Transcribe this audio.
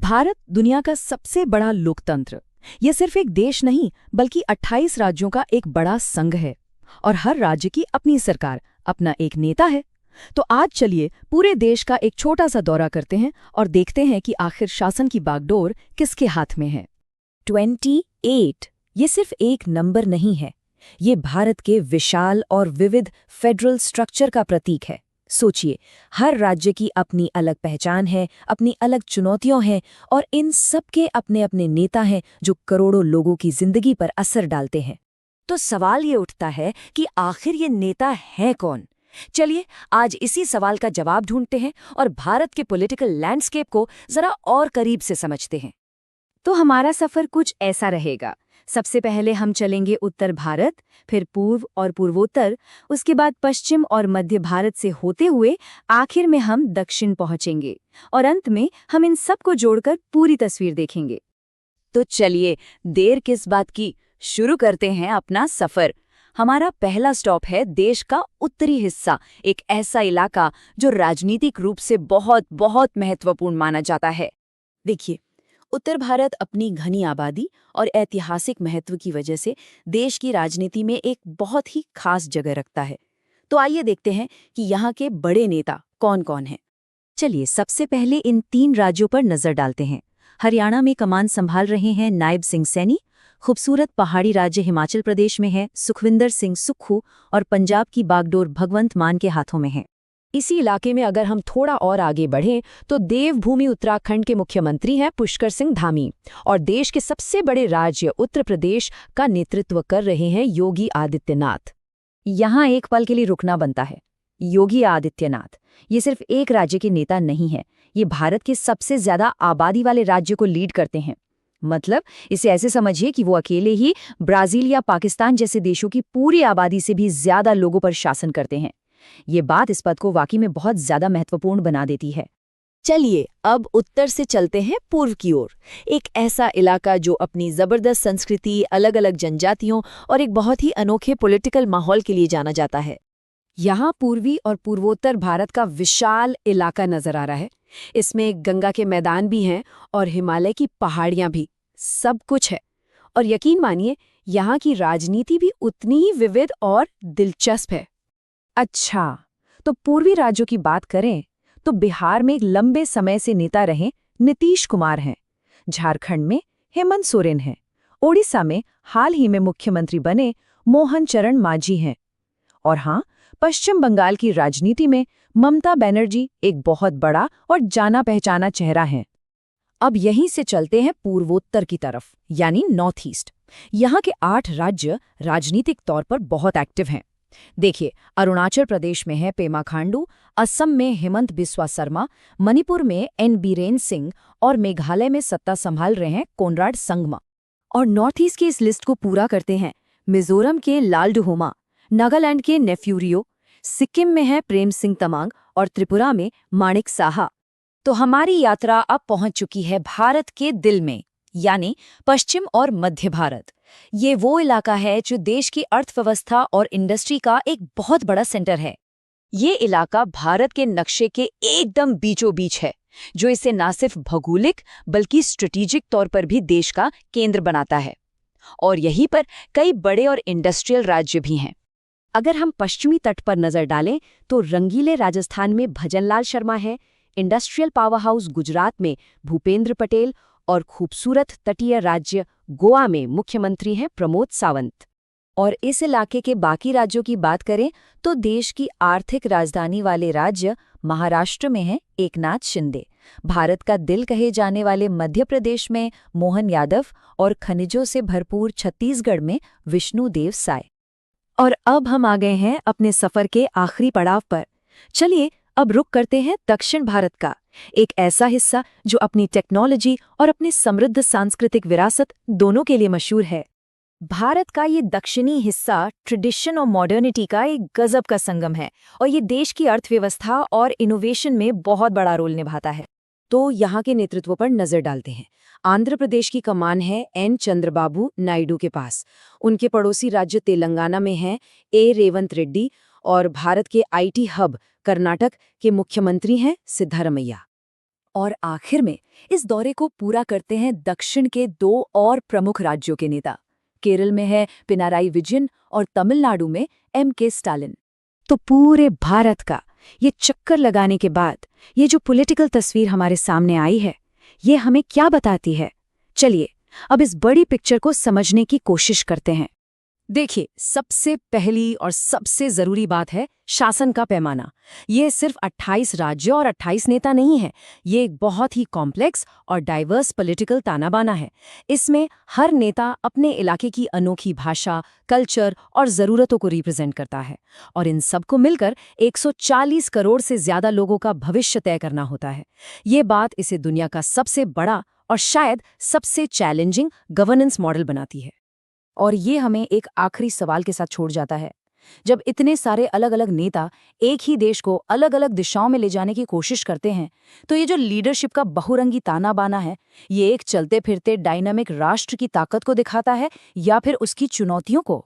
भारत दुनिया का सबसे बड़ा लोकतंत्र। ये सिर्फ एक देश नहीं बल्कि 28 राज्यों का एक बड़ा संघ है और हर राज्य की अपनी सरकार, अपना एक नेता है। तो आज चलिए पूरे देश का एक छोटा सा दौरा करते हैं और देखते हैं कि आखिर शासन की बागडोर किसके हाथ में है। 28 ये सिर्फ एक नंबर नहीं है, ये भारत के विशाल और विविध फेडरल स्ट्रक्चर का प्रतीक है। सोचिए, हर राज्य की अपनी अलग पहचान है, अपनी अलग चुनौतियां हैं और इन सब के अपने अपने नेता हैं जो करोड़ों लोगों की जिंदगी पर असर डालते हैं। तो सवाल ये उठता है कि आखिर ये नेता है कौन? चलिए आज इसी सवाल का जवाब ढूंढते हैं और भारत के पॉलिटिकल लैंडस्केप को जरा और करीब से समझते हैं। तो हमारा सफर कुछ ऐसा रहेगा। सबसे पहले हम चलेंगे उत्तर भारत, फिर पूर्व और पूर्वोत्तर, उसके बाद पश्चिम और मध्य भारत से होते हुए आखिर में हम दक्षिण पहुंचेंगे और अंत में हम इन सब को जोड़कर पूरी तस्वीर देखेंगे। तो चलिए देर किस बात की, शुरू करते हैं अपना सफर। हमारा पहला स्टॉप है देश का उत्तरी हिस्सा, एक ऐसा इलाका जो राजनीतिक रूप से बहुत बहुत महत्वपूर्ण माना जाता है। देखिए, उत्तर भारत अपनी घनी आबादी और ऐतिहासिक महत्व की वजह से देश की राजनीति में एक बहुत ही खास जगह रखता है। तो आइए देखते हैं कि यहाँ के बड़े नेता कौन कौन हैं। चलिए सबसे पहले इन 3 राज्यों पर नजर डालते हैं। हरियाणा में कमान संभाल रहे हैं नायब सिंह सैनी, खूबसूरत पहाड़ी राज्य हिमाचल प्रदेश में है सुखविंदर सिंह सुक्खू और पंजाब की बागडोर भगवंत मान के हाथों में है। इसी इलाके में अगर हम थोड़ा और आगे बढ़ें तो देवभूमि उत्तराखंड के मुख्यमंत्री हैं पुष्कर सिंह धामी और देश के सबसे बड़े राज्य उत्तर प्रदेश का नेतृत्व कर रहे हैं योगी आदित्यनाथ। यहाँ एक पल के लिए रुकना बनता है। योगी आदित्यनाथ ये सिर्फ एक राज्य के नेता नहीं है, ये भारत के सबसे ज्यादा आबादी वाले राज्य को लीड करते हैं। मतलब इसे ऐसे समझिए कि वो अकेले ही ब्राजील या पाकिस्तान जैसे देशों की पूरी आबादी से भी ज्यादा लोगों पर शासन करते हैं। ये बात इस पद को वाकई में बहुत ज्यादा महत्वपूर्ण बना देती है। चलिए अब उत्तर से चलते हैं पूर्व की ओर, एक ऐसा इलाका जो अपनी जबरदस्त संस्कृति, अलग अलग जनजातियों और एक बहुत ही अनोखे पॉलिटिकल माहौल के लिए जाना जाता है। यहाँ पूर्वी और पूर्वोत्तर भारत का विशाल इलाका नजर आ रहा है। इसमें गंगा के मैदान भी हैं और हिमालय की पहाड़ियां भी, सब कुछ है। और यकीन मानिए यहाँ की राजनीति भी उतनी ही विविध और दिलचस्प है। अच्छा, तो पूर्वी राज्यों की बात करें तो बिहार में एक लंबे समय से नेता रहे नीतीश कुमार हैं, झारखंड में हेमंत सोरेन हैं, ओडिशा में हाल ही में मुख्यमंत्री बने मोहन चरण मांझी हैं और हाँ, पश्चिम बंगाल की राजनीति में ममता बनर्जी एक बहुत बड़ा और जाना पहचाना चेहरा है। अब यहीं से चलते हैं पूर्वोत्तर की तरफ, यानी नॉर्थ ईस्ट। यहाँ के 8 राज्य राजनीतिक तौर पर बहुत एक्टिव हैं। देखिए, अरुणाचल प्रदेश में है पेमा खांडू, असम में हेमंत बिस्वा शर्मा, मणिपुर में एन बीरेन सिंह और मेघालय में सत्ता संभाल रहे हैं कोनराड संगमा। और नॉर्थ ईस्ट की इस लिस्ट को पूरा करते हैं मिजोरम के लालडुहोमा, नागालैंड के नेफ्यूरियो, सिक्किम में है प्रेम सिंह तमांग और त्रिपुरा में माणिक साहा। तो हमारी यात्रा अब पहुंच चुकी है भारत के दिल में, यानी पश्चिम और मध्य भारत। ये वो इलाका है जो देश की अर्थव्यवस्था और इंडस्ट्री का एक बहुत बड़ा सेंटर है। ये इलाका भारत के नक्शे के एकदम बीचों बीच है, जो इसे न सिर्फ भौगोलिक बल्कि स्ट्रेटेजिक तौर पर भी देश का केंद्र बनाता है। और यहीं पर कई बड़े और इंडस्ट्रियल राज्य भी हैं। अगर हम पश्चिमी तट पर नजर डालें तो रंगीले राजस्थान में भजनलाल शर्मा है, इंडस्ट्रियल पावर हाउस गुजरात में भूपेंद्र पटेल और खूबसूरत तटीय राज्य गोवा में मुख्यमंत्री हैं प्रमोद सावंत। और इस इलाके के बाकी राज्यों की बात करें तो देश की आर्थिक राजधानी वाले राज्य महाराष्ट्र में है एकनाथ शिंदे, भारत का दिल कहे जाने वाले मध्य प्रदेश में मोहन यादव और खनिजों से भरपूर छत्तीसगढ़ में विष्णुदेव साय। और अब हम आ गए हैं अपने सफर के आखिरी पड़ाव पर। चलिए अब रुक करते हैं दक्षिण भारत का, एक ऐसा हिस्सा जो अपनी टेक्नोलॉजी और अपनी समृद्ध सांस्कृतिक विरासत दोनों के लिए मशहूर है। भारत का ये दक्षिणी हिस्सा ट्रेडिशन और मॉडर्निटी का एक गजब का संगम है और ये देश की अर्थव्यवस्था और इनोवेशन में बहुत बड़ा रोल निभाता है। तो यहाँ के नेतृत्व पर नजर डालते हैं। आंध्र प्रदेश की कमान है एन चंद्रबाबू नायडू के पास। उनके पड़ोसी राज्य तेलंगाना में हैं ए रेवंत रेड्डी और भारत के आईटी हब कर्नाटक के मुख्यमंत्री हैं सिद्धारमैया। और आखिर में इस दौरे को पूरा करते हैं दक्षिण के 2 और प्रमुख राज्यों के नेता। केरल में है पिनाराई विजयन और तमिलनाडु में M.K. स्टालिन। तो पूरे भारत का ये चक्कर लगाने के बाद ये जो पॉलिटिकल तस्वीर हमारे सामने आई है, ये हमें क्या बताती है? चलिए अब इस बड़ी पिक्चर को समझने की कोशिश करते हैं। देखिए, सबसे पहली और सबसे जरूरी बात है शासन का पैमाना। ये सिर्फ 28 राज्य और 28 नेता नहीं है, ये एक बहुत ही कॉम्प्लेक्स और डाइवर्स पॉलिटिकल तानाबाना है। इसमें हर नेता अपने इलाके की अनोखी भाषा, कल्चर और ज़रूरतों को रिप्रेजेंट करता है, और इन सबको मिलकर 140 करोड़ से ज़्यादा लोगों का भविष्य तय करना होता है। ये बात इसे दुनिया का सबसे बड़ा और शायद सबसे चैलेंजिंग गवर्नेंस मॉडल बनाती है। और ये हमें एक आखिरी सवाल के साथ छोड़ जाता है। जब इतने सारे अलग अलग नेता एक ही देश को अलग अलग दिशाओं में ले जाने की कोशिश करते हैं, तो ये जो लीडरशिप का बहुरंगी ताना बाना है, ये एक चलते फिरते डायनामिक राष्ट्र की ताकत को दिखाता है या फिर उसकी चुनौतियों को?